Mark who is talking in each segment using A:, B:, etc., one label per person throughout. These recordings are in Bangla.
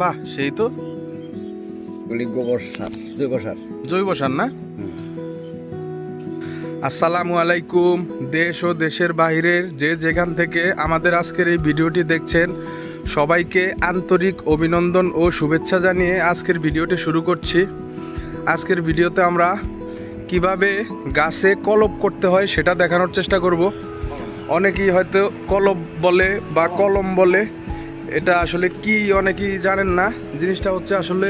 A: বাহ, সেই তো।
B: গোবর সার, জৈব সার।
A: জৈব সার না? আসসালামু আলাইকুম। দেশ ও দেশের বাইরের যে যেখান থেকে আমাদের আজকের এই ভিডিওটি দেখছেন, সবাইকে আন্তরিক অভিনন্দন ও শুভেচ্ছা জানিয়ে আজকের ভিডিওটি শুরু করছি। আজকের ভিডিওতে আমরা কিভাবে গাছে কলম করতে হয় সেটা দেখানোর চেষ্টা করব। অনেকেই হয়তো কলম বলে বা কলম বলে, এটা আসলে কি অনেকেই জানেন না। জিনিসটা হচ্ছে আসলে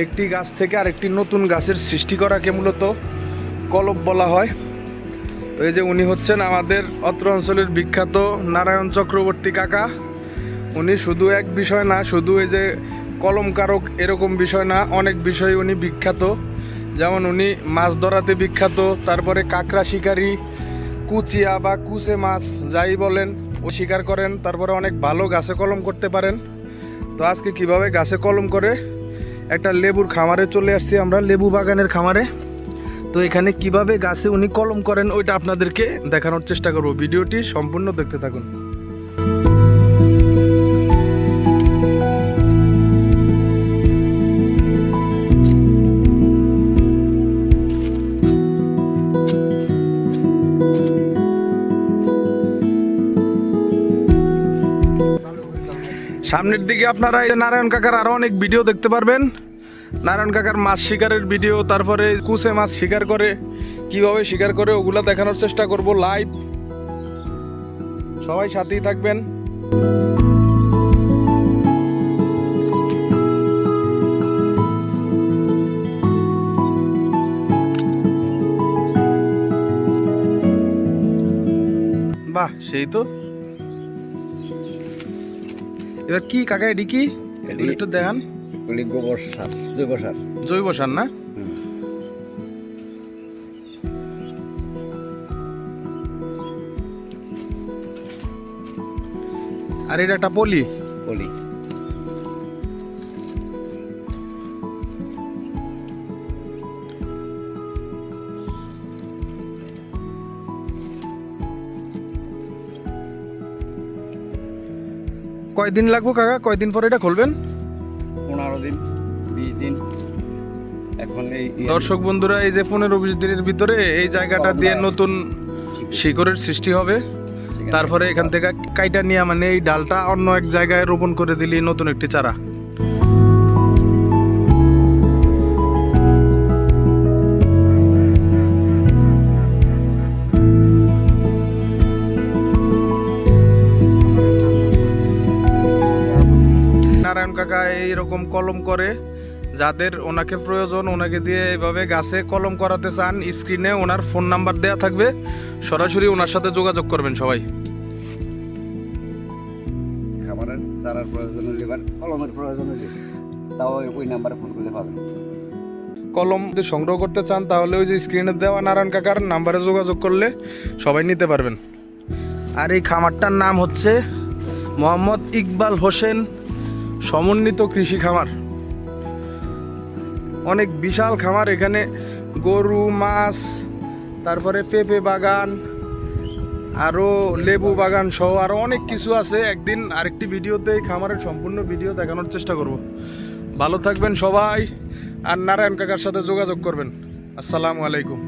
A: একটি গাছ থেকে আরেকটি নতুন গাছের সৃষ্টি করাকে মূলত কলম বলা হয়। তো এই যে উনি হচ্ছেন আমাদের অত্র অঞ্চলের বিখ্যাত নারায়ণ চক্রবর্তী কাকা। উনি শুধু এক বিষয় না, শুধু এই যে কলমকারক এরকম বিষয় না, অনেক বিষয়ে উনি বিখ্যাত। যেমন উনি মাছ ধরাতে বিখ্যাত, তারপরে কাঁকড়া শিকারি, কুচিয়া বা কুচে মাছ যাই বলেন ও শিকার করেন, তারপরে অনেক ভালো গাছে কলম করতে পারেন। তো আজকে কিভাবে গাছে কলম করে একটা লেবুর খামারে চলে আসছি আমরা, লেবু বাগানের খামারে। তো এখানে কিভাবে গাছে উনি কলম করেন ওইটা আপনাদেরকে দেখানোর চেষ্টা করব। ভিডিওটি সম্পূর্ণ দেখতে থাকুন। সামনের দিকে আপনারা এই নারায়ণ কাকার আরো অনেক ভিডিও দেখতে পারবেন। নারায়ণ কাকার মাছ শিকারের ভিডিও, তারপরে কুচে মাছ শিকার করে কিভাবে শিকার করে ওগুলা দেখানোর চেষ্টা করব লাইভ। সবাই সাথেই থাকবেন। বাহ, সেই তো। এবার কি কাকা এটি কি একটু দেখান।
B: গোবর সার, জৈব সার।
A: জৈব সার না? আর এটা একটা পলি।
B: পলি।
A: কয়দিন লাগবে কাকা? কয়দিন পরে এটা খুলবেন?
B: 15 দিন, 20 দিন। এখন এই
A: দর্শক বন্ধুরা, এই যে 15-20 দিনের ভিতরে এই জায়গাটা দিয়ে নতুন শিকড়ের সৃষ্টি হবে। তারপরে এখান থেকে কাইটা নিয়ে মানে এই ডালটা অন্য এক জায়গায় রোপণ করে দিলি নতুন একটি চারা। নারায়ণ কাকা এইরকম কলম করে, যাদের ওনাকে প্রয়োজন ওনাকে দিয়ে এভাবে গাছে কলম করাতে চান, স্ক্রিনে ওনার ফোন নাম্বার দেওয়া থাকবে, সরাসরি ওনার সাথে যোগাযোগ করবেন সবাই।
B: খাবারের চারার প্রয়োজন হলে বা কলমের প্রয়োজন হলে তাও ওই নাম্বারে ফোন করলে পাবেন।
A: কলম যদি সংগ্রহ করতে চান তাহলে ওই যে স্ক্রিনে দেওয়া নারায়ণ কাকার নাম্বারে যোগাযোগ করলে সবাই নিতে পারবেন। আর এই খামারটার নাম হচ্ছে মোহাম্মদ ইকবাল হোসেন সমন্বিত কৃষি খামার। অনেক বিশাল খামার, এখানে গরু, মাছ, তারপরে পেঁপে বাগান, আরও লেবু বাগান সহ আরও অনেক কিছু আছে। একদিন আরেকটি ভিডিওতে এই খামারের সম্পূর্ণ ভিডিও দেখানোর চেষ্টা করব। ভালো থাকবেন সবাই, আর নারায়ণ কাকার সাথে যোগাযোগ করবেন। আসসালামু আলাইকুম।